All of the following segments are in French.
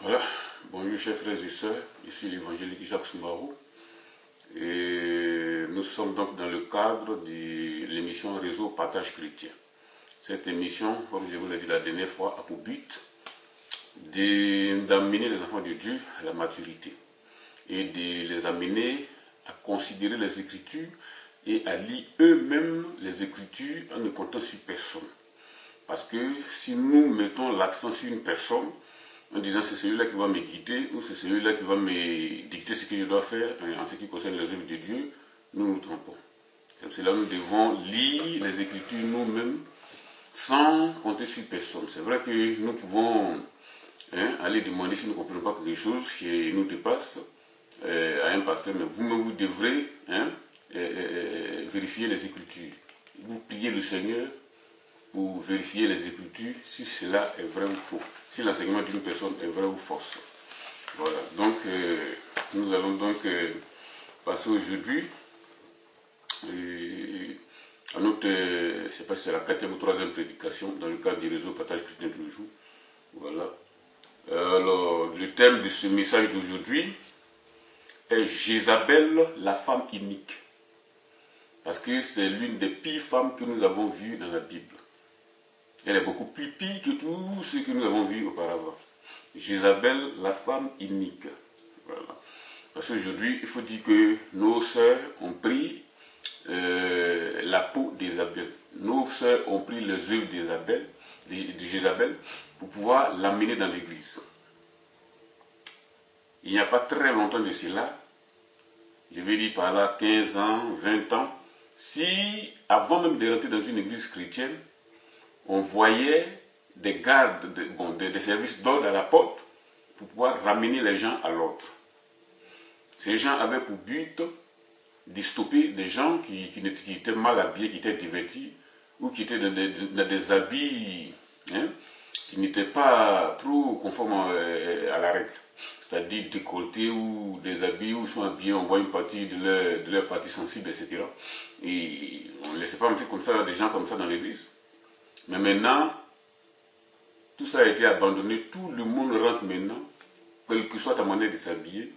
Voilà, bonjour chers frères et sœurs, ici l'évangélique Jacques Soumarou et nous sommes donc dans le cadre de l'émission Réseau Partage Chrétien. Cette émission, comme je vous l'ai dit la dernière fois, a pour but d'amener les enfants de Dieu à la maturité et de les amener à considérer les Écritures et à lire eux-mêmes les Écritures en ne comptant sur personne. Parce que si nous mettons l'accent sur une personne, en disant c'est celui-là qui va me guider ou c'est celui-là qui va me dicter ce que je dois faire en ce qui concerne les œuvres de Dieu, nous nous trompons. C'est pour cela que nous devons lire les Écritures nous-mêmes sans compter sur personne. C'est vrai que nous pouvons aller demander si nous ne comprenons pas quelque chose qui nous dépasse à un pasteur, mais vous-même vous devrez vérifier les Écritures. Vous priez le Seigneur pour vérifier les Écritures si cela est vrai ou faux, si l'enseignement d'une personne est vrai ou faux. Voilà, donc nous allons donc passer aujourd'hui à notre, je ne sais pas si c'est la 4e ou 3e prédication dans le cadre du réseau Partage Chrétien tous les jours. Voilà. Alors, le thème de ce message d'aujourd'hui est Jézabel, la femme inique. Parce que c'est l'une des pires femmes que nous avons vues dans la Bible. Elle est beaucoup plus pire que tout ce que nous avons vu auparavant. Jézabel, la femme inique. Voilà. Parce qu'aujourd'hui, il faut dire que nos sœurs ont pris la peau d'Isabelle. Nos sœurs ont pris les œuvres de Jézabel pour pouvoir l'amener dans l'église. Il n'y a pas très longtemps de cela, je vais dire par là 15 ans, 20 ans, si avant même de rentrer dans une église chrétienne, on voyait des gardes, des services d'ordre à la porte pour pouvoir ramener les gens à l'ordre. Ces gens avaient pour but de stopper des gens qui étaient mal habillés, qui étaient divertis, ou qui étaient dans des habits qui n'étaient pas trop conformes à la règle. C'est-à-dire décolletés ou des habits où ils sont habillés, on voit une partie de leur partie sensible, etc. Et on ne laissait pas entrer comme ça des gens comme ça dans l'église. Mais maintenant, tout ça a été abandonné, tout le monde rentre maintenant, quelle que soit ta manière de s'habiller,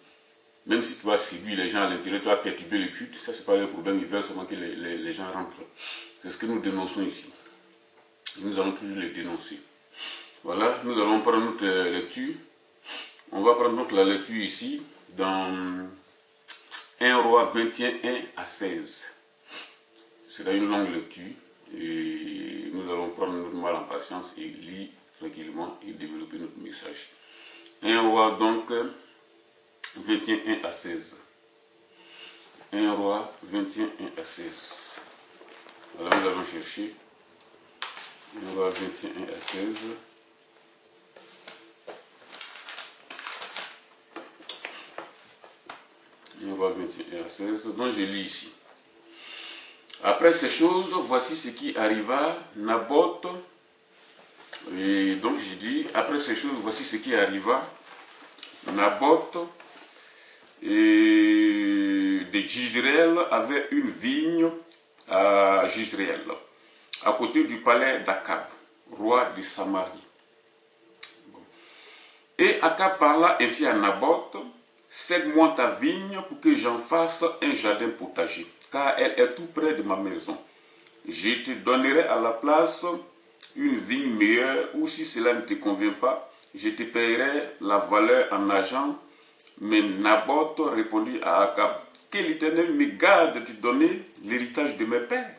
même si tu vas séduire les gens à l'intérieur, tu vas perturber le culte, ça c'est pas le problème, ils veulent seulement que les gens rentrent. C'est ce que nous dénonçons ici. Nous allons toujours les dénoncer. Voilà, nous allons prendre notre lecture. On va prendre donc la lecture ici, dans 1 Roi 21, 1 à 16. C'est une longue lecture. Et nous allons prendre notre mal en patience et lire tranquillement et développer notre message. 1 Roi donc 21, 1 à 16. 1 Roi 21, 1 à 16. Alors nous allons chercher 1 Roi 21, 1 à 16. On va 21 à 16, donc je lis ici. Après ces choses, voici ce qui arriva, Naboth, et donc j'ai dit, après ces choses, voici ce qui arriva, Naboth et de Jizréel avait une vigne à Jizréel, à côté du palais d'Akab, roi de Samarie. Et Akab parla ainsi à Naboth: cède-moi ta vigne pour que j'en fasse un jardin potager, car elle est tout près de ma maison. Je te donnerai à la place une vigne meilleure, ou si cela ne te convient pas, je te paierai la valeur en argent. Mais Naboth répondit à Akab: que l'Éternel me garde de donner l'héritage de mes pères.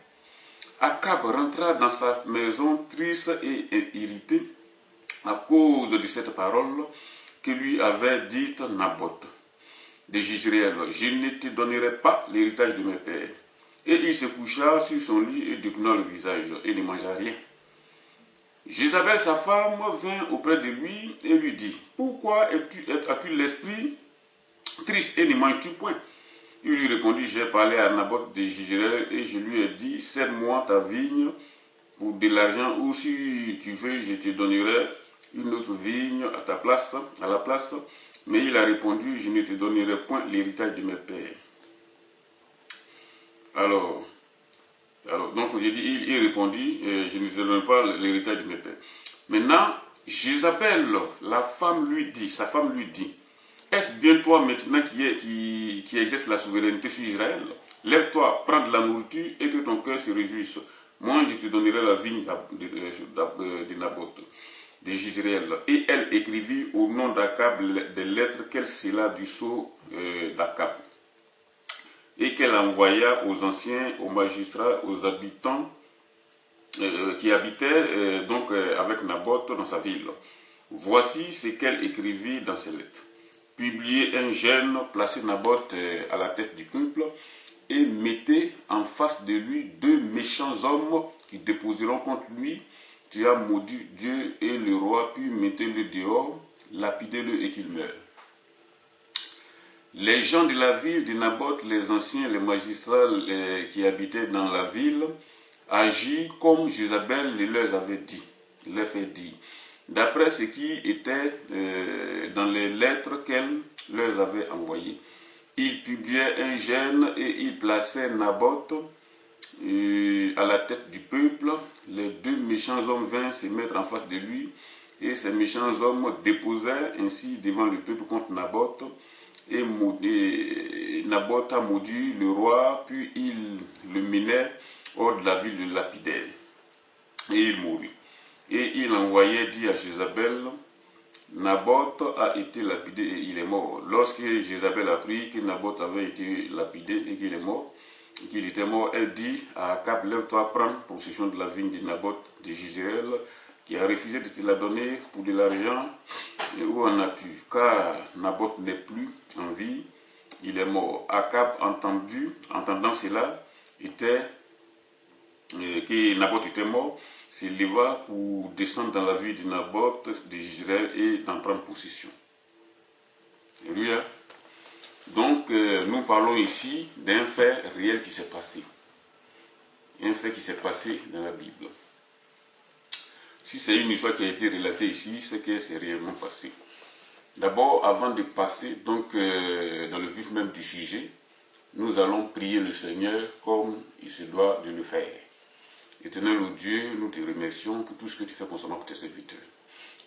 Akab rentra dans sa maison triste et irrité à cause de cette parole que lui avait dite Naboth de Jizréel: je ne te donnerai pas l'héritage de mes pères. Et il se coucha sur son lit et détourna le visage et ne mangea rien. Jézabel, sa femme, vint auprès de lui et lui dit: pourquoi as-tu l'esprit triste et ne manges-tu point? Il lui répondit: j'ai parlé à Naboth de Jizréel et je lui ai dit: cède-moi ta vigne pour de l'argent, ou si tu veux, je te donnerai une autre vigne à la place. Mais il a répondu: je ne te donnerai point l'héritage de mes pères. Alors donc j'ai dit, il répondit: je ne te donnerai pas l'héritage de mes pères. Maintenant, Jézabel, la femme lui dit, sa femme lui dit, est-ce bien toi maintenant qui exerce la souveraineté sur Israël? Lève-toi, prends de la nourriture et que ton cœur se réjouisse. Moi, je te donnerai la vigne de Naboth, de Jezreel. Et elle écrivit au nom d'Akab des lettres qu'elle scella du sceau d'Akab. Et qu'elle envoya aux anciens, aux magistrats, aux habitants qui habitaient avec Naboth dans sa ville. Voici ce qu'elle écrivit dans ses lettres. Publiez un jeûne, placez Naboth à la tête du peuple et mettez en face de lui 2 méchants hommes qui déposeront contre lui. Tu as maudit Dieu et le roi, puis mettez-le dehors, lapidez-le et qu'il meure. Les gens de la ville de Naboth, les anciens, les magistrats qui habitaient dans la ville, agirent comme Jézabel leur avait dit, leur fait dire, d'après ce qui était dans les lettres qu'elle leur avait envoyées. Ils publiaient un jeûne et ils plaçaient Naboth à la tête du peuple. Les 2 méchants hommes vinrent se mettre en face de lui, et ces méchants hommes déposèrent ainsi devant le peuple contre Naboth. Et Naboth a maudit le roi, puis ils le menèrent hors de la ville de lapidèrent. Et il mourut. Et il envoyait dire à Jézabel, Naboth a été lapidé et il est mort. Lorsque Jézabel apprit que Naboth avait été lapidé et qu'il est mort, qu'il était mort, elle dit à Akab, lève-toi, prends possession de la vigne de Naboth de Jezreel, qui a refusé de te la donner pour de l'argent. Et où en as-tu? Car Naboth n'est plus en vie, il est mort. Akab, entendant cela, que Naboth était mort, se leva pour descendre dans la ville de Naboth de Jezreel et d'en prendre possession. Alléluia. Donc, nous parlons ici d'un fait réel qui s'est passé. Un fait qui s'est passé dans la Bible. Si c'est une histoire qui a été relatée ici, c'est que c'est réellement passé. D'abord, avant de passer donc, dans le vif même du sujet, nous allons prier le Seigneur comme il se doit de le faire. Éternel au Dieu, nous te remercions pour tout ce que tu fais concernant tes serviteurs.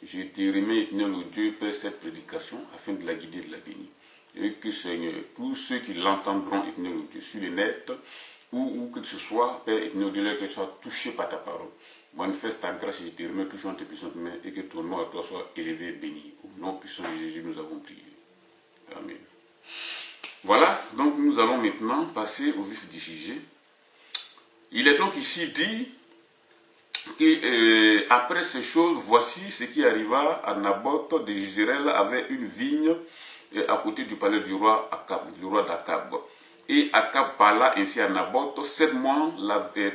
Je te remets, éternel au Dieu, Père, cette prédication afin de la guider et de la bénir. Et que Seigneur, tous ceux qui l'entendront, éternel au Dieu, sur le net, ou que ce soit, Père, éternel au Dieu, qu'ils soient touchés par ta parole. Manifeste ta grâce et je te remets touchant tes puissantes mains et que ton nom à toi soit élevé et béni. Au nom puissant de Jésus, nous avons prié. Amen. Voilà, donc nous allons maintenant passer au vif du sujet. Il est donc ici dit que après ces choses, voici ce qui arriva à Naboth de Jezreel avait une vigne à côté du palais du roi d'Akab. Et Akab parla ainsi à Naboth, cède-moi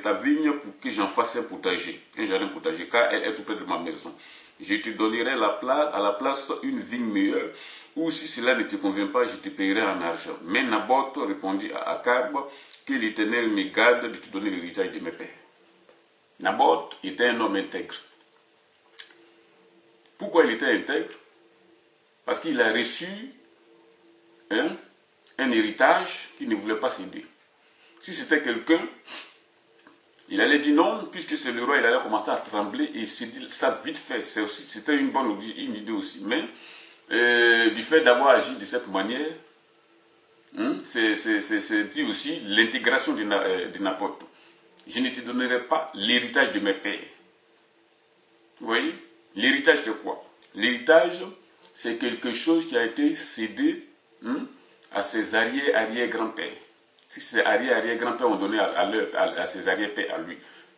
ta vigne pour que j'en fasse un jardin potager, car elle est tout près de ma maison. Je te donnerai à la place une vigne meilleure, ou si cela ne te convient pas, je te payerai en argent. Mais Naboth répondit à Akab, que l'Éternel me garde de te donner l'héritage de mes pères. Naboth était un homme intègre. Pourquoi il était intègre? Parce qu'il a reçu un héritage qu'il ne voulait pas céder. Si c'était quelqu'un, il allait dire non, puisque c'est le roi, il allait commencer à trembler et céder ça vite fait. C'était une bonne idée aussi. Mais du fait d'avoir agi de cette manière, c'est dit aussi l'intégration de Naboth. Je ne te donnerai pas l'héritage de mes pères. Vous voyez? L'héritage c'est quoi? L'héritage, c'est quelque chose qui a été cédé à ses arrière-grands-pères. Si ses arrière-grands-pères ont donné à ses arrière-pères à lui.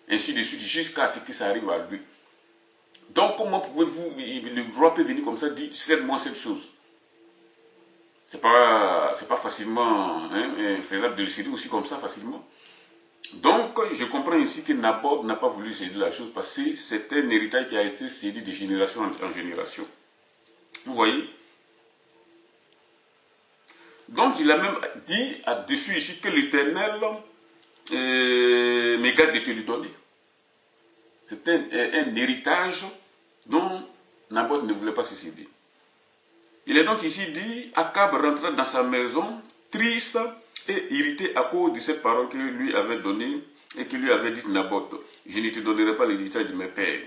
Ainsi de suite, jusqu'à ce que ça arrive à lui. Donc, comment pouvez-vous, le roi peut venir comme ça, dire, cède-moi cette chose. C'est pas facilement faisable de le céder aussi comme ça, facilement. Donc, je comprends ici que Naboth n'a pas voulu céder la chose parce que c'est un héritage qui a été cédé de génération en génération. Vous voyez? Donc, il a même dit dessus ici que l'Éternel me garde de te lui donner. C'est un héritage dont Naboth ne voulait pas se céder. Il est donc ici dit, Akab rentra dans sa maison, triste et irrité à cause de cette parole que lui avait donnée et que lui avait dit Naboth. Je ne te donnerai pas l'héritage de mes pères.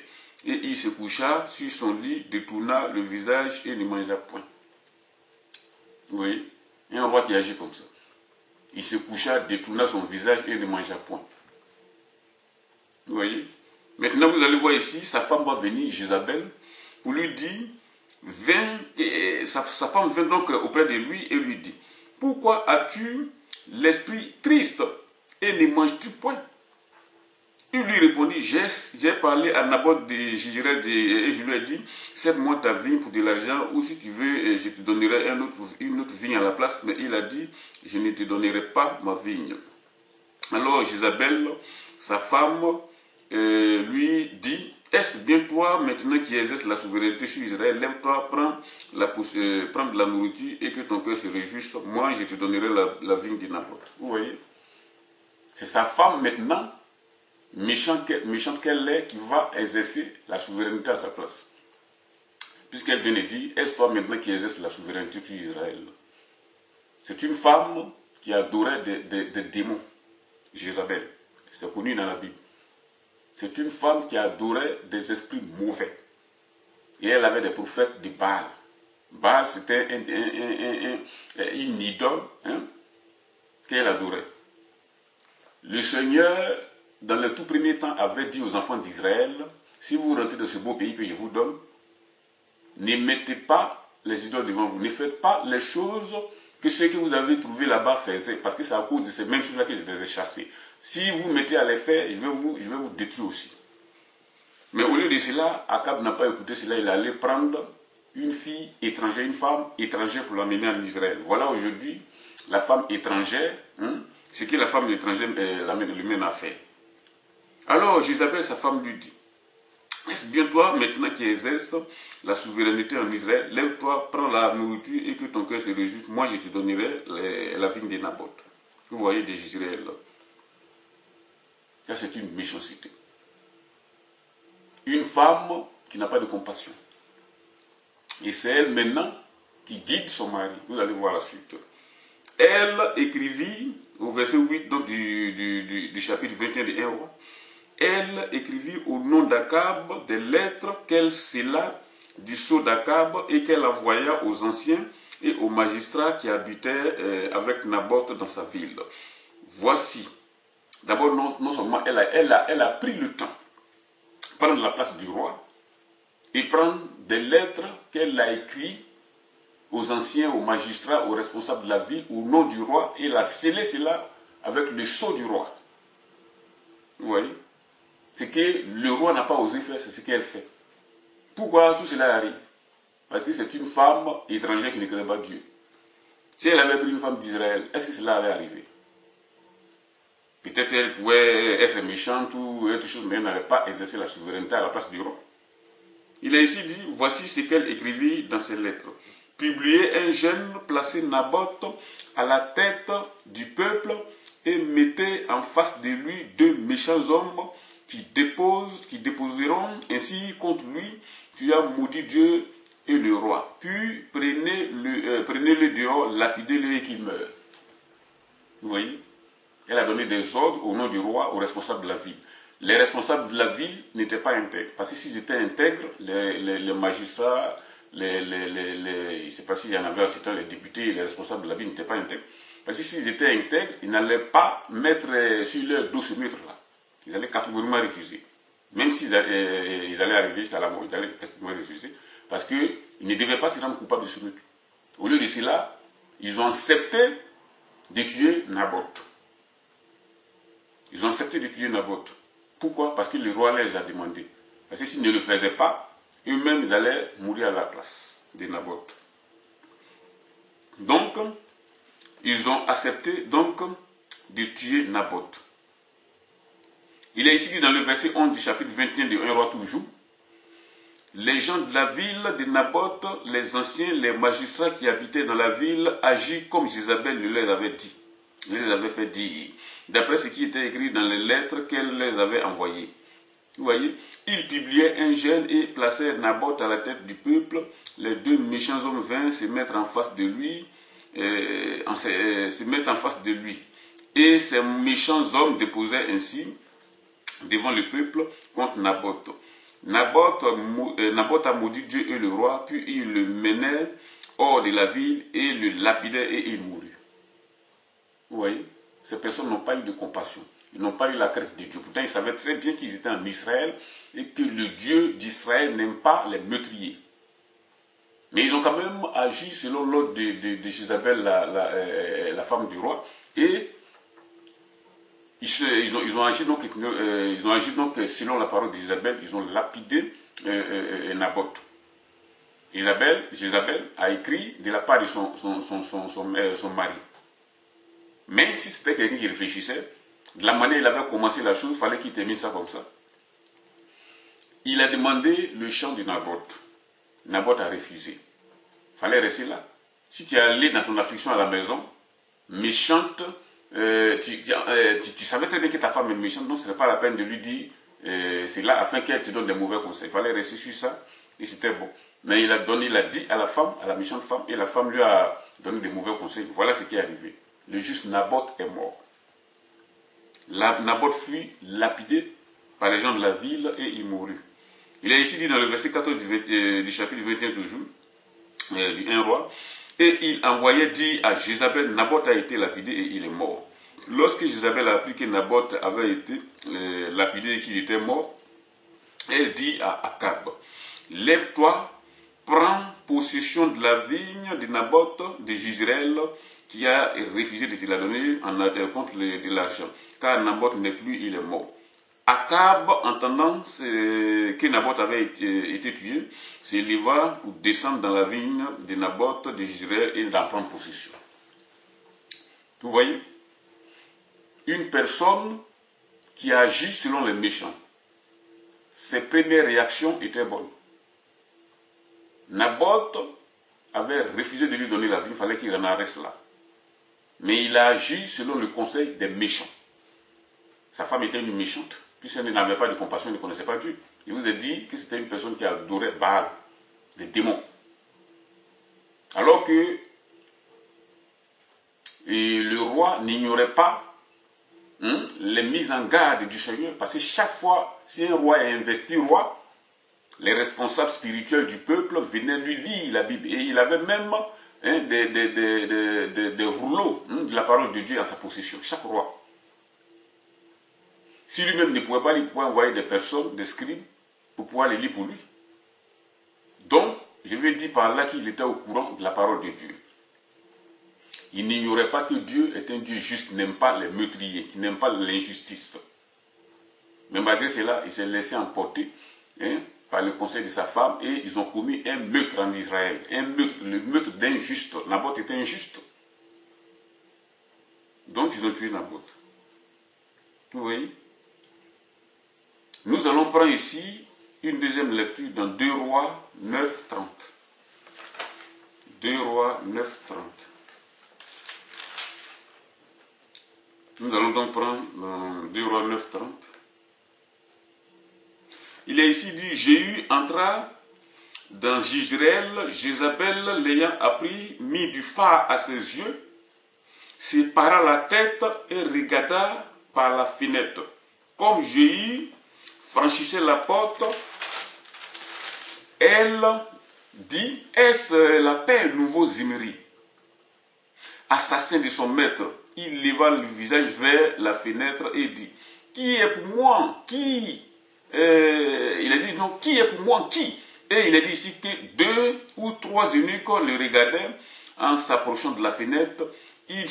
Et il se coucha sur son lit, détourna le visage et ne mangea point. Vous voyez? Il y a un roi qui agit comme ça. Il se coucha, détourna son visage et ne mangea point. Vous voyez? Maintenant, vous allez voir ici, sa femme va venir, Jézabel, pour lui dire, sa femme vint donc auprès de lui et lui dit, pourquoi as-tu l'esprit triste et ne manges-tu point? Il lui répondit, j'ai parlé à Naboth de Jezreel et je lui ai dit, cède-moi ta vigne pour de l'argent, ou si tu veux, je te donnerai une autre vigne à la place. Mais il a dit, je ne te donnerai pas ma vigne. Alors Jézabel, sa femme, lui dit, est-ce bien toi maintenant qui exerces la souveraineté sur Israël? Lève-toi, prends de la nourriture et que ton cœur se réjouisse. Moi, je te donnerai la vigne de Naboth. Vous voyez? C'est sa femme maintenant, méchante qu'elle est, qui va exercer la souveraineté à sa place. Puisqu'elle vient de dire, est-ce toi maintenant qui exerces la souveraineté sur Israël? C'est une femme qui adorait des démons, Jézabel. C'est connu dans la Bible. C'est une femme qui adorait des esprits mauvais. Et elle avait des prophètes de Baal. Baal, c'était une idole qu'elle adorait. Le Seigneur, dans le tout premier temps, avait dit aux enfants d'Israël, si vous rentrez dans ce beau pays que je vous donne, ne mettez pas les idoles devant vous. Ne faites pas les choses que ceux que vous avez trouvés là-bas faisaient. Parce que c'est à cause de ces mêmes choses-là que je les ai chassés. Si vous mettez à les faire, je vais vous détruire aussi. Mais au lieu de cela, Akab n'a pas écouté cela. Il allait prendre une fille étrangère, une femme étrangère pour l'amener en Israël. Voilà aujourd'hui la femme étrangère, ce que la femme étrangère l'amène à faire. Alors Jézabel, sa femme, lui dit, est-ce bien toi maintenant qui exerces la souveraineté en Israël, lève-toi, prends la nourriture et que ton cœur se réjouisse, moi je te donnerai la vigne de Naboth. Vous voyez de Jezreel là. Ça c'est une méchanceté. Une femme qui n'a pas de compassion. Et c'est elle maintenant qui guide son mari. Vous allez voir la suite. Elle écrivit, au verset 8 donc, du chapitre 21 de 1 roi, elle écrivit au nom d'Akab des lettres qu'elle scella du sceau d'Akab et qu'elle envoya aux anciens et aux magistrats qui habitaient avec Naboth dans sa ville. Voici, d'abord non seulement elle a pris le temps de prendre la place du roi et prendre des lettres qu'elle a écrites aux anciens, aux magistrats, aux responsables de la ville, au nom du roi, et elle a scellé cela avec le sceau du roi. Vous voyez? C'est que le roi n'a pas osé faire, c'est ce qu'elle fait. Pourquoi tout cela arrive? Parce que c'est une femme étrangère qui ne connaît pas Dieu. Si elle avait pris une femme d'Israël, est-ce que cela avait arrivé? Peut-être elle pouvait être méchante ou autre chose, mais elle n'avait pas exercé la souveraineté à la place du roi. Il a ici dit, voici ce qu'elle écrivit dans ses lettres. Publiez un jeune, placez Naboth à la tête du peuple et mettez en face de lui deux méchants hommes qui déposeront ainsi contre lui, tu as maudit Dieu et le roi. Puis prenez-le dehors, lapidez-le et qu'il meure. Vous voyez? Elle a donné des ordres au nom du roi aux responsables de la ville. Les responsables de la ville n'étaient pas intègres. Parce que s'ils étaient intègres, les magistrats, je ne sais pas s'il y en avait en les députés et les responsables de la ville n'étaient pas intègres. Parce que s'ils étaient intègres, ils n'allaient pas mettre sur leur dos ce maître-là. Ils allaient catégoriquement refuser. Même s'ils allaient arriver jusqu'à la mort, ils allaient catégoriquement refuser. Parce qu'ils ne devaient pas se rendre coupables de ce maître. Au lieu de cela, ils ont accepté de tuer Naboth. Ils ont accepté de tuer Naboth. Pourquoi? Parce que le roi les a demandé. Parce que s'ils ne le faisaient pas, eux-mêmes, ils allaient mourir à la place de Naboth. Donc, ils ont accepté donc de tuer Naboth. Il est ici dit dans le verset 11 du chapitre 21 de 1 roi toujours, les gens de la ville de Naboth, les anciens, les magistrats qui habitaient dans la ville, agirent comme Jézabel les avait dit. Il les avait fait dire, d'après ce qui était écrit dans les lettres qu'elle les avait envoyées. Vous voyez, ils publiaient un jeûne et placèrent Naboth à la tête du peuple. Les deux méchants hommes vinrent se mettre en face de lui, Et ces méchants hommes déposaient ainsi devant le peuple contre Naboth. Naboth a maudit Dieu et le roi, puis il le menait hors de la ville et le lapidait et il mourut. Vous voyez, ces personnes n'ont pas eu de compassion. Ils n'ont pas eu la crainte de Dieu. Pourtant, ils savaient très bien qu'ils étaient en Israël et que le Dieu d'Israël n'aime pas les meurtriers. Mais ils ont quand même agi selon l'ordre de Jézabel, la femme du roi. Et ils ont agi donc selon la parole d'Isabelle, ils ont lapidé Naboth. Jézabel a écrit de la part de son mari. Mais si c'était quelqu'un qui réfléchissait, de la manière dont il avait commencé la chose, il fallait qu'il termine ça comme ça. Il a demandé le champ de Naboth. Naboth a refusé. Il fallait rester là. Si tu es allé dans ton affliction à la maison, méchante, tu savais très bien que ta femme est méchante, donc ce n'est pas la peine de lui dire c'est là afin qu'elle te donne des mauvais conseils. Il fallait rester sur ça et c'était bon. Mais il a dit à la femme, à la méchante femme, et la femme lui a donné des mauvais conseils. Voilà ce qui est arrivé. Le juste Naboth est mort. Naboth fut lapidé par les gens de la ville et il mourut. Il est ici dit dans le verset 14 du chapitre 21 toujours, du 1 roi, et il envoyait dire à Jézabel, Naboth a été lapidé et il est mort. Lorsque Jézabel a appris que Naboth avait été lapidé et qu'il était mort, elle dit à Akab, lève-toi, prends possession de la vigne de Naboth de Jezreel qui a refusé de te la donner contre de l'argent, car Naboth n'est plus, il est mort. Akab, entendant que Naboth avait été tué, se leva pour descendre dans la vigne de Naboth de Jezreel et d'en prendre possession. Vous voyez, une personne qui agit selon les méchants, ses premières réactions étaient bonnes. Naboth avait refusé de lui donner la vigne, il fallait qu'il en reste là. Mais il a agi selon le conseil des méchants. Sa femme était une méchante, puisqu'elle n'avait pas de compassion, elle ne connaissait pas Dieu. Il vous a dit que c'était une personne qui adorait Baal, des démons. Alors que le roi n'ignorait pas les mises en garde du Seigneur, parce que chaque fois, si un roi est investi roi, les responsables spirituels du peuple venaient lui lire la Bible. Et il avait même des rouleaux de la parole de Dieu en sa possession, chaque roi. Si lui-même ne pouvait pas, il pouvait envoyer des personnes, des scribes, pour pouvoir les lire pour lui. Donc, je vais dire par là qu'il était au courant de la parole de Dieu. Il n'ignorait pas que Dieu est un Dieu juste, qui n'aime pas les meurtriers, qui n'aime pas l'injustice. Mais malgré cela, il s'est laissé emporter par le conseil de sa femme et ils ont commis un meurtre en Israël. Le meurtre d'un juste. Naboth était injuste. Donc ils ont tué Naboth. Vous voyez? Nous allons prendre ici une deuxième lecture dans 2 Rois 9, 30. 2 Rois 9, 30. Nous allons donc prendre 2 Rois 9, 30. Il est ici dit, Jéhu entra dans Jezreel, Jézabel l'ayant appris, mit du phare à ses yeux, sépara la tête et regarda par la fenêtre. Comme Jéhu franchissait la porte, elle dit, est-ce la paix nouveau Zimri, assassin de son maître? Il leva le visage vers la fenêtre et dit, qui est pour moi? Qui? Il a dit, non, qui est pour moi? Qui? Et il a dit ici que 2 ou 3 eunuques le regardaient en s'approchant de la fenêtre. Il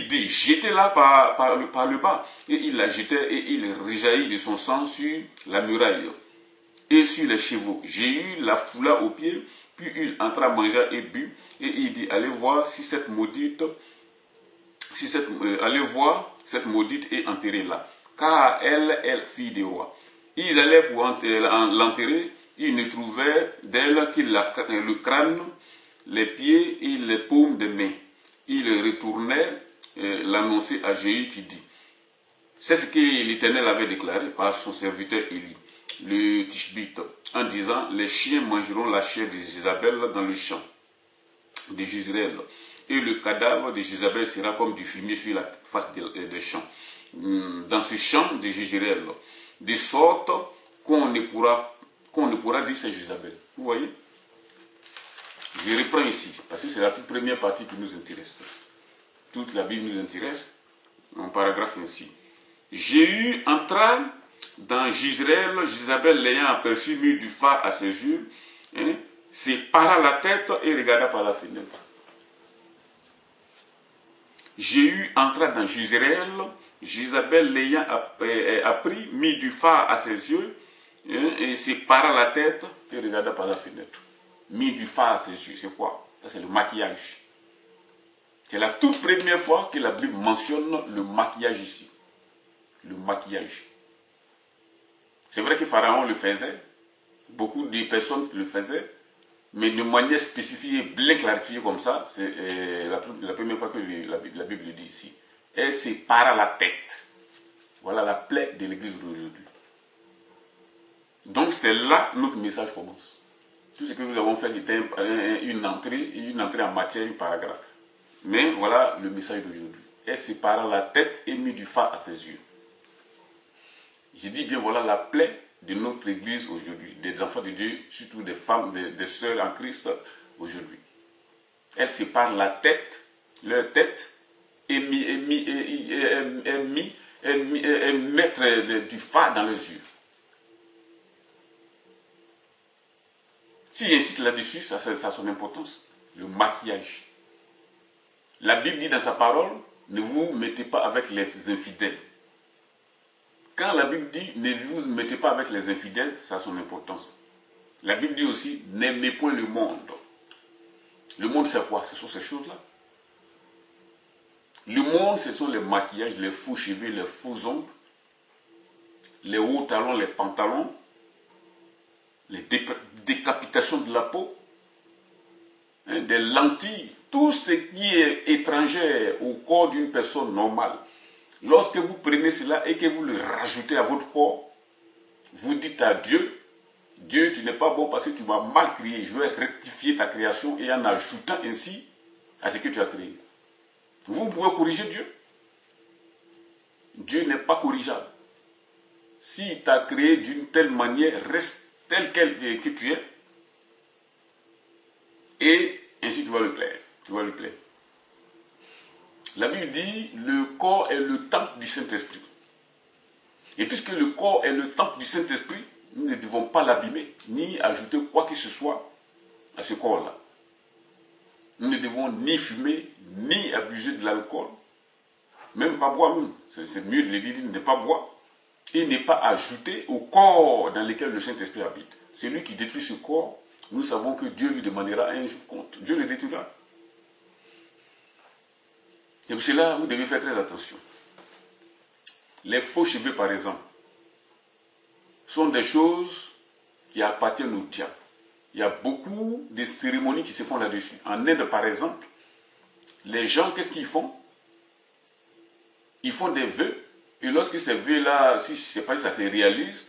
dit, jetez-la par le bas. Et il la jetait et il rejaillit de son sang sur la muraille et sur les chevaux. Jéhu la foula aux pieds, puis il entra, mangea et but. Et il dit, allez voir si cette maudite, allez voir cette maudite et enterrez-la. Car elle est fille des rois. Ils allaient pour l'enterrer, ils ne trouvaient d'elle que le crâne, les pieds et les paumes des mains. Ils retournaient l'annoncer à Jéhu qui dit, c'est ce que l'Éternel avait déclaré par son serviteur Élie, le Tishbite, en disant, les chiens mangeront la chair de Jézabel dans le champ de Jezreel, et le cadavre de Jézabel sera comme du fumier sur la face des champs. Dans ce champ de Jezreel, de sorte qu'on ne pourra dire c'est Jézabel. Vous voyez? Je reprends ici, parce que c'est la toute première partie qui nous intéresse. Toute la Bible nous intéresse, en paragraphe ainsi. Jéhu entra dans Jezreel, Jézabel l'ayant aperçu, mit du phare à ses yeux, sépara la tête et regarda par la fenêtre. Jéhu entra dans Jezreel, Jézabel l'ayant appris, mit du phare à ses yeux, et sépara la tête et regarda par la fenêtre. Mis du phare à ses yeux, c'est quoi? Ça, c'est le maquillage. C'est la toute première fois que la Bible mentionne le maquillage ici. Le maquillage. C'est vrai que Pharaon le faisait, beaucoup de personnes le faisaient, mais de manière spécifique et bien clarifiée comme ça, c'est la première fois que la Bible le dit ici. Elle sépara la tête. Voilà la plaie de l'église d'aujourd'hui. Donc c'est là que notre message commence. Tout ce que nous avons fait, c'était une entrée en matière, un paragraphe. Mais voilà le message d'aujourd'hui. Elle sépara la tête et mit du phare à ses yeux. Je dis bien, voilà la plaie de notre église aujourd'hui, des enfants de Dieu, surtout des femmes, des sœurs en Christ aujourd'hui. Elle sépare la tête, leur tête, et mettre du phare dans leurs yeux. S'il insiste là-dessus, ça a son importance. Le maquillage. La Bible dit dans sa parole, ne vous mettez pas avec les infidèles. Quand la Bible dit, ne vous mettez pas avec les infidèles, ça a son importance. La Bible dit aussi, n'aimez point le monde. Le monde, c'est quoi? Ce sont ces choses-là. Le monde, ce sont les maquillages, les faux cheveux, les faux ongles, les hauts talons, les pantalons, les décapitations de la peau, des lentilles, tout ce qui est étranger au corps d'une personne normale. Lorsque vous prenez cela et que vous le rajoutez à votre corps, vous dites à Dieu, Dieu, tu n'es pas bon parce que tu m'as mal créé, je vais rectifier ta création et en ajoutant ainsi à ce que tu as créé. Vous pouvez corriger Dieu. Dieu n'est pas corrigeable. S'il t'a créé d'une telle manière, reste tel que tu es, et ainsi tu vas le plaire. Tu vas le plaire. La Bible dit, le corps est le temple du Saint-Esprit. Et puisque le corps est le temple du Saint-Esprit, nous ne devons pas l'abîmer, ni ajouter quoi que ce soit à ce corps-là. Nous ne devons ni fumer, ni abuser de l'alcool, même pas boire. C'est mieux de le dire, ne pas boire. Et ne pas ajouter au corps dans lequel le Saint-Esprit habite. Celui qui détruit ce corps, nous savons que Dieu lui demandera un jour compte. Dieu le détruira. Et pour cela, vous devez faire très attention. Les faux cheveux, par exemple, sont des choses qui appartiennent au diable. Il y a beaucoup de cérémonies qui se font là-dessus. En Inde, par exemple, les gens, qu'est-ce qu'ils font? Ils font des vœux. Et lorsque ces vœux-là, si c'est pas ça se réalise,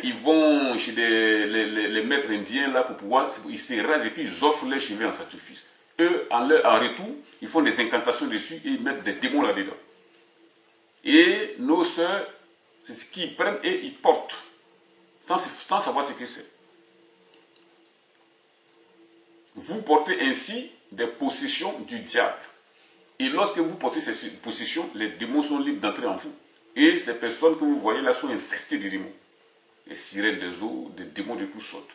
ils vont chez les maîtres indiens là pour pouvoir, ils se rasent et puis ils offrent leurs cheveux en sacrifice. Eux, en retour, ils font des incantations dessus et ils mettent des démons là-dedans. Et nos sœurs, c'est ce qu'ils prennent et ils portent, sans savoir ce que c'est. Vous portez ainsi des possessions du diable. Et lorsque vous portez ces possessions, les démons sont libres d'entrer en vous. Et ces personnes que vous voyez là sont infestées de démons. Des sirènes des eaux, des démons de toutes sortes.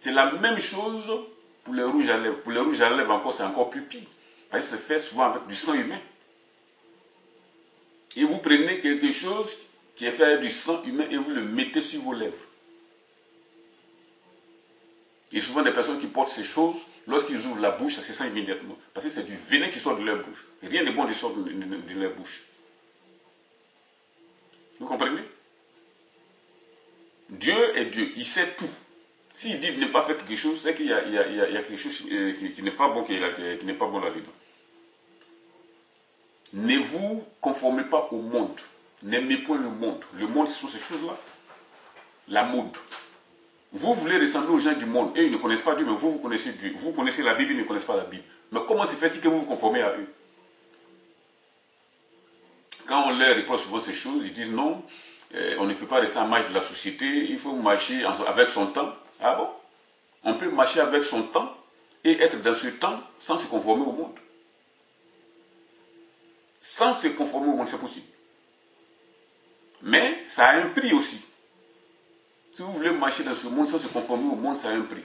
C'est la même chose pour les rouges à lèvres. Pour les rouges à lèvres encore, c'est encore plus pire. Parce que c'est fait souvent avec du sang humain. Et vous prenez quelque chose qui est fait avec du sang humain et vous le mettez sur vos lèvres. Et souvent des personnes qui portent ces choses, lorsqu'ils ouvrent la bouche, ça se sent immédiatement. Parce que c'est du venin qui sort de leur bouche. Rien de bon ne sort de leur bouche. Vous comprenez? Dieu est Dieu, il sait tout. S'il dit de ne pas faire quelque chose, c'est qu'il y a quelque chose qui n'est pas bon, qui n'est pas bon là-dedans. Ne vous conformez pas au monde. N'aimez point le monde. Le monde, ce sont ces choses-là. La mode. Vous voulez ressembler aux gens du monde. Et ils ne connaissent pas Dieu, mais vous connaissez Dieu. Vous connaissez la Bible, ils ne connaissent pas la Bible. Mais comment se fait-il que vous vous conformez à eux? Quand on leur reproche souvent ces choses, ils disent non, on ne peut pas rester en marge de la société, il faut marcher avec son temps. Ah bon? On peut marcher avec son temps et être dans ce temps sans se conformer au monde. Sans se conformer au monde, c'est possible. Mais ça a un prix aussi. Si vous voulez marcher dans ce monde sans se conformer au monde, ça a un prix.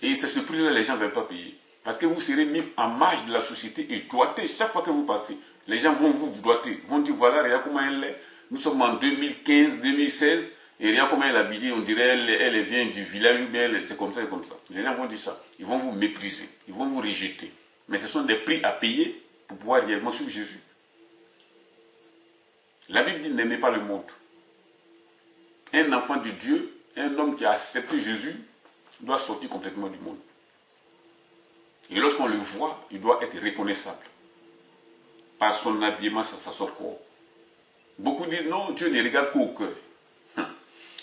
Et c'est ce prix-là que les gens ne veulent pas payer. Parce que vous serez mis en marge de la société et doigté chaque fois que vous passez. Les gens vont vous doigter, vont dire voilà, regarde comment elle est. Nous sommes en 2015, 2016, et regarde comment elle est habillée. On dirait elle vient du village ou bien c'est comme ça et comme ça. Les gens vont dire ça. Ils vont vous mépriser, ils vont vous rejeter. Mais ce sont des prix à payer pour pouvoir réellement suivre Jésus. La Bible dit n'aimez pas le monde. Un enfant de Dieu, un homme qui a accepté Jésus, doit sortir complètement du monde. Et lorsqu'on le voit, il doit être reconnaissable par son habillement, sa façon de corps. Beaucoup disent non, Dieu ne regarde qu'au cœur.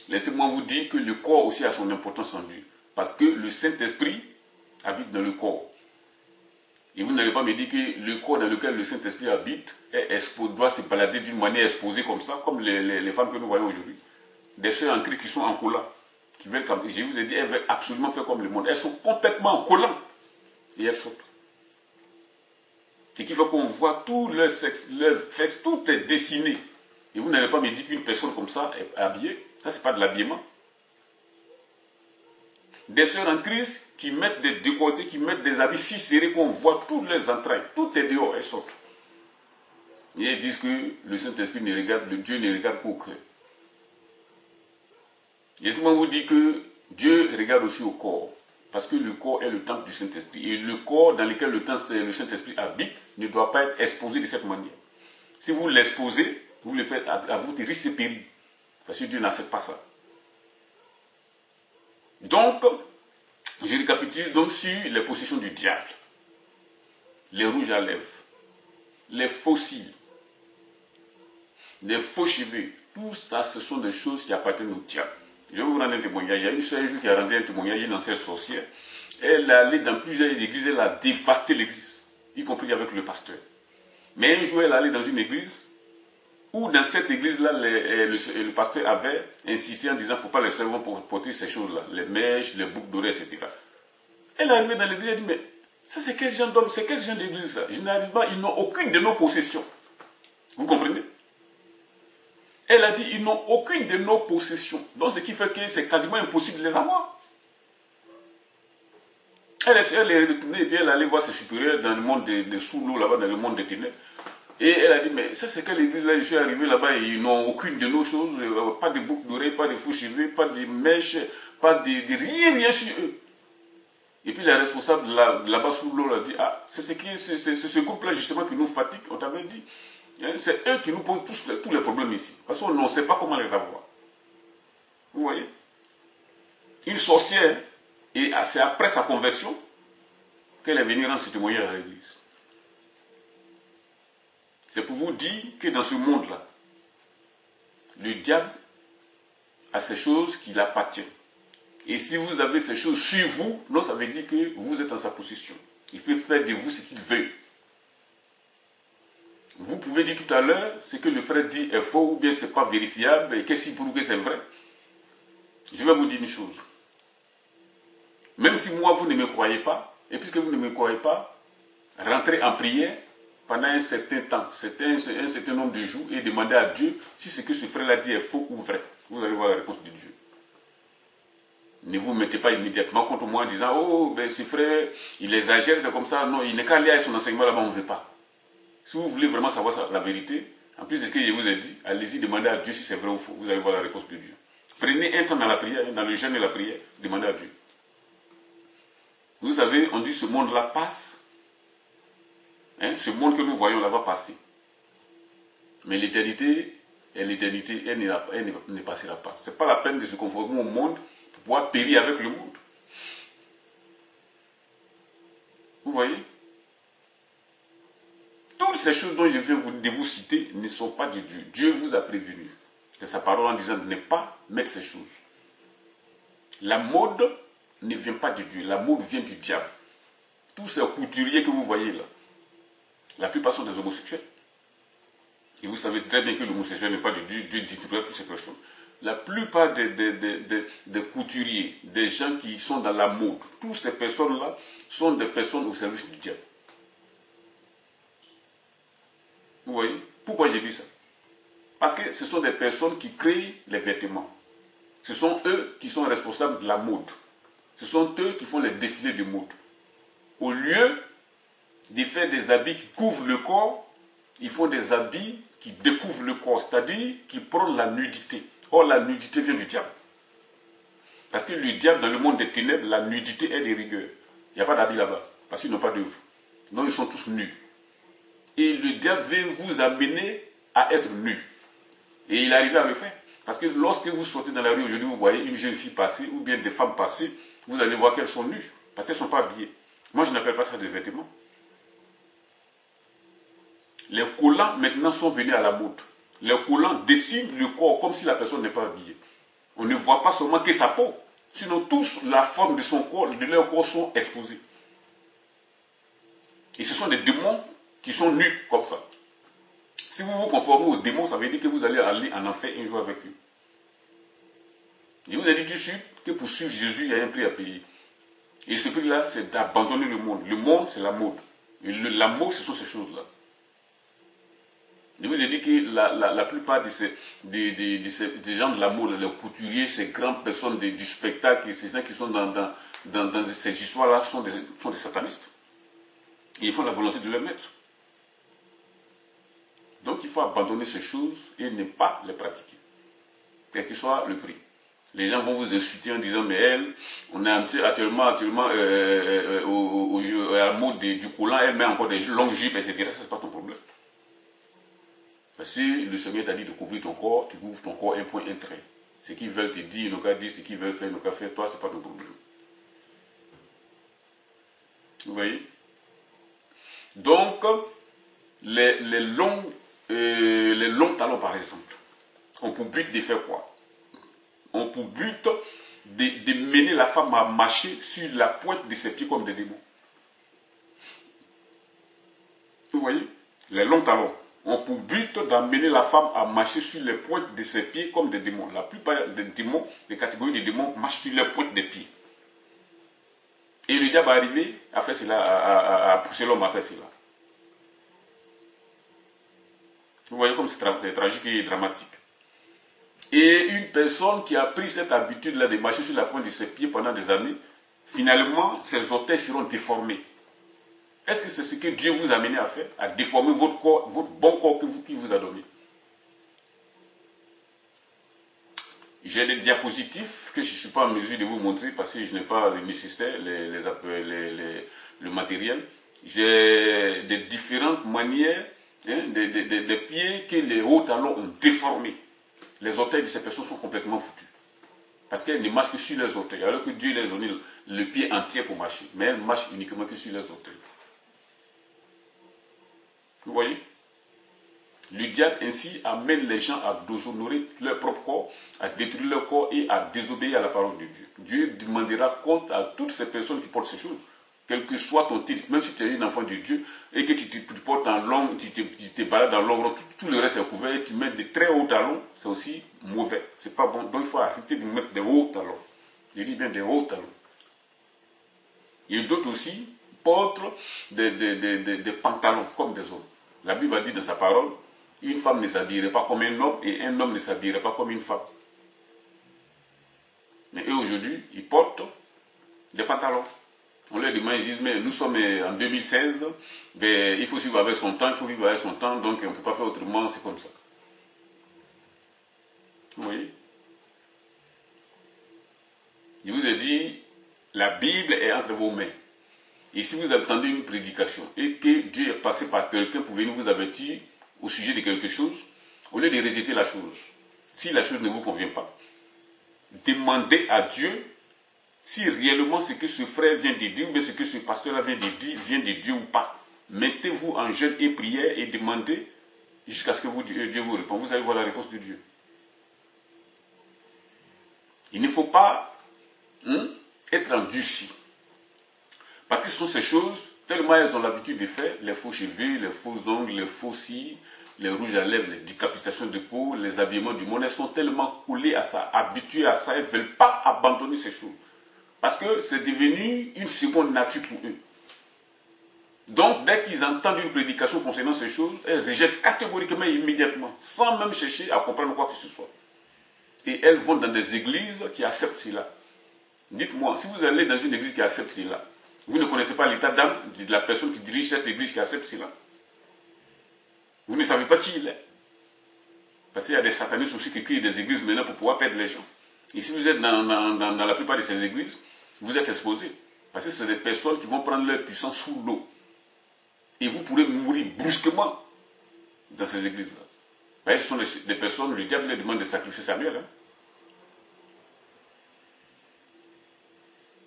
Laissez-moi vous dire que le corps aussi a son importance en Dieu. Parce que le Saint-Esprit habite dans le corps. Et vous n'allez pas me dire que le corps dans lequel le Saint-Esprit habite doit se balader d'une manière exposée comme ça, comme les femmes que nous voyons aujourd'hui. Des sœurs en Christ qui sont en collant. Je vous ai dit, elles veulent absolument faire comme le monde. Elles sont complètement en collant. Et elles sautent. Ce qui fait qu'on voit tout leur sexe, leur fesses, tout est dessiné. Et vous n'allez pas me dire qu'une personne comme ça est habillée. Ça, ce n'est pas de l'habillement. Des sœurs en Christ qui mettent des décolletés, qui mettent des habits si serrés qu'on voit toutes les entrailles. Tout est dehors, elles sortent. Et elles disent que le Saint-Esprit ne regarde, le Dieu ne regarde qu'au cœur. Laissez-moi vous dire que Dieu regarde aussi au corps. Parce que le corps est le temple du Saint-Esprit. Et le corps dans lequel le Saint-Esprit habite ne doit pas être exposé de cette manière. Si vous l'exposez, vous le faites à votre risque et péril. Parce que Dieu n'accepte pas ça. Donc, je récapitule donc sur les possessions du diable. Les rouges à lèvres, les fossiles, les faux cheveux. Tout ça, ce sont des choses qui appartiennent au diable. Je vais vous rendre un témoignage. Il y a une soeur un jour qui a rendu un témoignage, une ancienne sorcière. Elle est allée dans plusieurs églises, elle a dévasté l'église, y compris avec le pasteur. Mais un jour, elle est allée dans une église où dans cette église-là, le pasteur avait insisté en disant qu'il ne faut pas les servants porter ces choses-là, les mèches, les boucles d'oreilles, etc. Elle est arrivée dans l'église, elle a dit, mais ça c'est quel genre d'homme, c'est quel genre d'église ça? Généralement, ils n'ont aucune de nos possessions. Vous comprenez? Elle a dit, ils n'ont aucune de nos possessions. Donc, ce qui fait que c'est quasiment impossible de les avoir. Elle est retournée et puis elle allait voir ses supérieurs dans le monde de sous l'eau, là-bas, dans le monde des ténèbres. Et elle a dit, mais ça c'est quelle église là? Je suis arrivé là-bas et ils n'ont aucune de nos choses. Pas de boucles d'oreilles, pas de faux cheveux, pas de mèches, pas de rien sur eux. Et puis la responsable là-bas sous l'eau a dit, ah, c'est ce groupe-là justement qui nous fatigue, on t'avait dit. C'est eux qui nous posent tous les problèmes ici. Parce qu'on ne sait pas comment les avoir. Vous voyez? Une sorcière, et c'est après sa conversion qu'elle est venue rendre ce témoignage à l'église. C'est pour vous dire que dans ce monde-là, le diable a ces choses qui l'appartiennent. Et si vous avez ces choses sur vous, non, ça veut dire que vous êtes en sa possession. Il peut faire de vous ce qu'il veut. Vous pouvez dire tout à l'heure, ce que le frère dit est faux ou bien ce n'est pas vérifiable, et qu'est-ce qui prouve que c'est vrai? Je vais vous dire une chose. Même si moi vous ne me croyez pas, et puisque vous ne me croyez pas, rentrez en prière pendant un certain temps, un certain nombre de jours, et demandez à Dieu si ce que ce frère-là dit est faux ou vrai. Vous allez voir la réponse de Dieu. Ne vous mettez pas immédiatement contre moi en disant, oh, ben, ce frère, il exagère, c'est comme ça. Non, il n'est qu'à aller à son enseignement là-bas, on ne veut pas. Si vous voulez vraiment savoir la vérité, en plus de ce que je vous ai dit, allez-y demander à Dieu si c'est vrai ou faux. Vous allez voir la réponse de Dieu. Prenez un temps dans la prière, dans le jeûne et la prière, demandez à Dieu. Vous savez, on dit ce monde-là passe. Hein, ce monde que nous voyons là va passer. Mais l'éternité, elle ne passera pas. Ce n'est pas la peine de se conformer au monde pour pouvoir périr avec le monde. Vous voyez? Toutes ces choses dont je viens de vous citer ne sont pas de Dieu. Dieu vous a prévenu de sa parole en disant de ne pas mettre ces choses. La mode ne vient pas de Dieu. La mode vient du diable. Tous ces couturiers que vous voyez là, la plupart sont des homosexuels. Et vous savez très bien que l'homosexuel n'est pas de Dieu, Dieu dit toutes ces personnes. La plupart des couturiers, des gens qui sont dans la mode, toutes ces personnes-là sont des personnes au service du diable. Vous voyez? Pourquoi j'ai dit ça? Parce que ce sont des personnes qui créent les vêtements. Ce sont eux qui sont responsables de la mode. Ce sont eux qui font les défilés de mode. Au lieu de faire des habits qui couvrent le corps, ils font des habits qui découvrent le corps, c'est-à-dire qui prônent la nudité. Or, la nudité vient du diable. Parce que le diable, dans le monde des ténèbres, la nudité est des rigueurs. Il n'y a pas d'habits là-bas, parce qu'ils n'ont pas d'œuvre. Donc, ils sont tous nus. Et le diable veut vous amener à être nus. Et il est arrivé à le faire. Parce que lorsque vous sortez dans la rue aujourd'hui, vous voyez une jeune fille passer, ou bien des femmes passer, vous allez voir qu'elles sont nues, parce qu'elles ne sont pas habillées. Moi, je n'appelle pas ça des vêtements. Les collants, maintenant, sont venus à la mode. Les collants dessinent le corps comme si la personne n'est pas habillée. On ne voit pas seulement que sa peau. Sinon, tous, la forme de son corps, de leur corps sont exposés. Et ce sont des démons qui sont nus comme ça. Si vous vous conformez aux démons, ça veut dire que vous allez aller en enfer un jour avec eux. Je vous ai dit tout de suite que pour suivre Jésus, il y a un prix à payer. Et ce prix-là, c'est d'abandonner le monde. Le monde, c'est la mode. Et la mode, ce sont ces choses-là. Je vous ai dit que la plupart de ces gens de la mode, les couturiers, ces grandes personnes du spectacle, ces gens qui sont dans ces histoires-là sont des satanistes. Et ils font la volonté de leur maître. Donc il faut abandonner ces choses et ne pas les pratiquer. Quel que soit le prix. Les gens vont vous insulter en disant, mais elle, on est actuellement à la mode du collant, elle met encore des longues jupes, etc. Ça, c'est pas ton problème. Parce que le Seigneur t'a dit de couvrir ton corps, tu couvres ton corps un point, un trait. Ce qu'ils veulent te dire, ils n'ont qu'à dire, ce qu'ils veulent faire, ils n'ont qu'à faire, toi, c'est pas ton problème. Vous voyez? Donc, les longs talons, par exemple, ont pour but de faire quoi? Ont pour but de mener la femme à marcher sur la pointe de ses pieds comme des démons. Vous voyez? Les longs talons ont pour but d'amener la femme à marcher sur les pointes de ses pieds comme des démons. La plupart des démons, des catégories de démons, marchent sur les pointes des pieds. Et le diable est arrivé à faire cela, à pousser l'homme à faire cela. Vous voyez comme c'est tragique et dramatique. Et une personne qui a pris cette habitude-là de marcher sur la pointe de ses pieds pendant des années, finalement, ses orteils seront déformés. Est-ce que c'est ce que Dieu vous a amené à faire? À déformer votre corps, votre bon corps qu'il vous a donné? J'ai des diapositives que je ne suis pas en mesure de vous montrer parce que je n'ai pas le nécessaire, le matériel. J'ai des différentes manières, des pieds que les hauts talons ont déformés. Les orteils de ces personnes sont complètement foutus. Parce qu'elles ne marchent que sur les orteils, alors que Dieu les a donné le pied entier pour marcher. Mais elles marchent uniquement que sur les orteils. Vous voyez? Le diable ainsi amène les gens à déshonorer leur propre corps, à détruire leur corps et à désobéir à la parole de Dieu. Dieu demandera compte à toutes ces personnes qui portent ces choses. Quel que soit ton titre, même si tu es un enfant de Dieu et que tu te portes en long, tu te balades dans l'ombre, tout le reste est couvert et tu mets de très hauts talons, c'est aussi mauvais. C'est pas bon. Donc il faut arrêter de mettre des hauts talons. Je dis bien des hauts talons. Et d'autres aussi portent des pantalons comme des hommes. La Bible a dit dans sa parole, une femme ne s'habillerait pas comme un homme et un homme ne s'habillerait pas comme une femme. Mais eux aujourd'hui, ils portent des pantalons. On leur demande, ils disent, mais nous sommes en 2016, ben, il faut suivre avec son temps, donc on ne peut pas faire autrement, c'est comme ça. Vous voyez? Je vous ai dit, la Bible est entre vos mains. Et si vous attendez une prédication et que Dieu est passé par quelqu'un pour venir vous avertir au sujet de quelque chose, au lieu de rejeter la chose, si la chose ne vous convient pas, demandez à Dieu si réellement ce que ce frère vient de dire, ou bien ce que ce pasteur vient de dire, vient de Dieu ou pas. Mettez-vous en jeûne et prière et demandez jusqu'à ce que Dieu vous réponde. Vous allez voir la réponse de Dieu. Il ne faut pas être endurci. Parce que ce sont ces choses, tellement elles ont l'habitude de faire, les faux cheveux, les faux ongles, les faux cils, les rouges à lèvres, les décapitations de peau, les habillements du monde, elles sont tellement collées à ça, habituées à ça, elles ne veulent pas abandonner ces choses. Parce que c'est devenu une seconde nature pour eux. Donc, dès qu'ils entendent une prédication concernant ces choses, elles rejettent catégoriquement et immédiatement, sans même chercher à comprendre quoi que ce soit. Et elles vont dans des églises qui acceptent cela. Dites-moi, si vous allez dans une église qui accepte cela, vous ne connaissez pas l'état d'âme de la personne qui dirige cette église qui accepte cela. Vous ne savez pas qui il est. Parce qu'il y a des satanistes aussi qui créent des églises maintenant pour pouvoir perdre les gens. Et si vous êtes dans la plupart de ces églises, vous êtes exposés. Parce que c'est des personnes qui vont prendre leur puissance sous l'eau. Et vous pourrez mourir brusquement dans ces églises-là. Ce sont des personnes, le diable leur demande de sacrifier Samuel. Hein.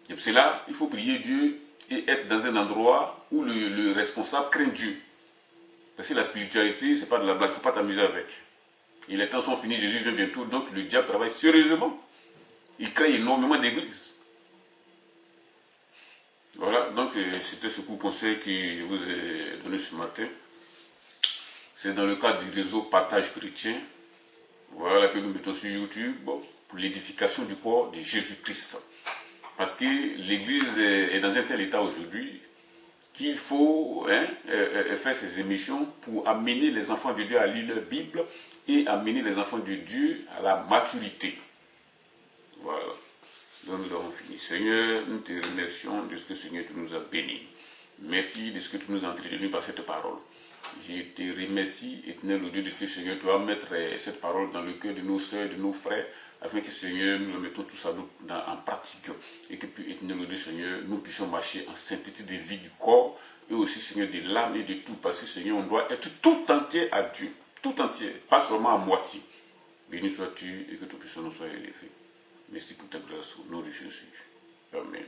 Et pour cela, il faut prier Dieu et être dans un endroit où le responsable craint Dieu. Parce que la spiritualité, ce n'est pas de la blague, il ne faut pas t'amuser avec. Et les temps sont finis, Jésus vient bientôt, donc le diable travaille sérieusement. Il crée énormément d'églises. Voilà, donc c'était ce coup conseil que je vous ai donné ce matin. C'est dans le cadre du réseau Partage Chrétien. Voilà que nous mettons sur YouTube pour l'édification du corps de Jésus-Christ. Parce que l'Église est dans un tel état aujourd'hui qu'il faut faire ces émissions pour amener les enfants de Dieu à lire leur Bible et amener les enfants de Dieu à la maturité. Voilà. Donc nous avons fini. Seigneur, nous te remercions de ce que Seigneur tu nous as bénis. Merci de ce que tu nous as entretenu par cette parole. Je te remercie, éternel Dieu, de ce que Seigneur, tu vas mettre cette parole dans le cœur de nos soeurs, de nos frères, afin que Seigneur, nous la mettons tous en pratique. Et que, éternel Dieu, Seigneur, nous puissions marcher en sainteté de vie du corps, et aussi, Seigneur, de l'âme et de tout. Parce que, Seigneur, on doit être tout entier à Dieu. Tout entier, pas seulement à moitié. Béni sois-tu et que tout puissant nous soit élevé. Merci pour ta grâce au nom de Jésus. Amen.